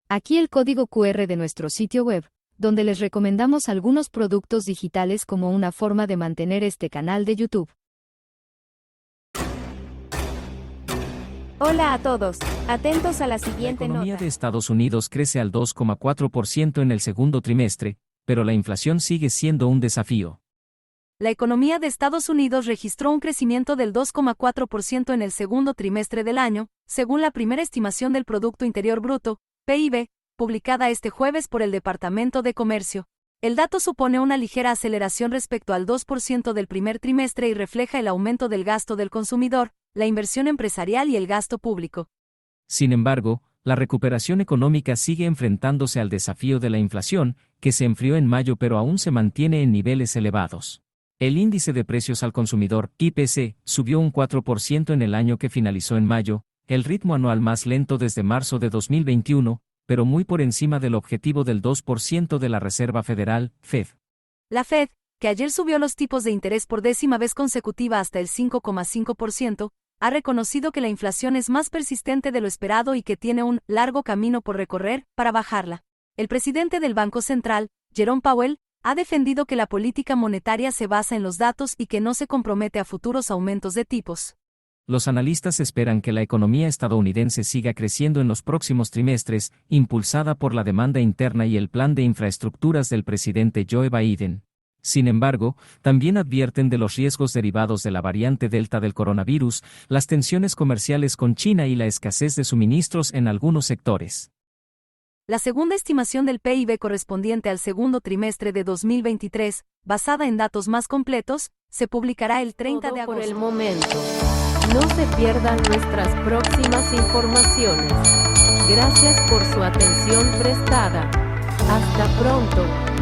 Aquí el código QR de nuestro sitio web, donde les recomendamos algunos productos digitales como una forma de mantener este canal de YouTube. Hola a todos, atentos a la La siguiente economía nota. de Estados Unidos crece al 2,4% en el segundo trimestre, pero la inflación sigue siendo un desafío. La economía de Estados Unidos registró un crecimiento del 2,4% en el segundo trimestre del año, según la primera estimación del Producto Interior Bruto, PIB, publicada este jueves por el Departamento de Comercio. El dato supone una ligera aceleración respecto al 2% del primer trimestre y refleja el aumento del gasto del consumidor, la inversión empresarial y el gasto público. Sin embargo, la recuperación económica sigue enfrentándose al desafío de la inflación, que se enfrió en mayo pero aún se mantiene en niveles elevados. El índice de precios al consumidor, IPC, subió un 4% en el año que finalizó en mayo, el ritmo anual más lento desde marzo de 2021, pero muy por encima del objetivo del 2% de la Reserva Federal, Fed. La Fed, que ayer subió los tipos de interés por décima vez consecutiva hasta el 5,5%, ha reconocido que la inflación es más persistente de lo esperado y que tiene un largo camino por recorrer para bajarla. El presidente del Banco Central, Jerome Powell, ha defendido que la política monetaria se basa en los datos y que no se compromete a futuros aumentos de tipos. Los analistas esperan que la economía estadounidense siga creciendo en los próximos trimestres, impulsada por la demanda interna y el plan de infraestructuras del presidente Joe Biden. Sin embargo, también advierten de los riesgos derivados de la variante Delta del coronavirus, las tensiones comerciales con China y la escasez de suministros en algunos sectores. La segunda estimación del PIB correspondiente al segundo trimestre de 2023, basada en datos más completos, se publicará el 30 de Todo por agosto. el momento. No se pierdan nuestras próximas informaciones. Gracias por su atención prestada. Hasta pronto.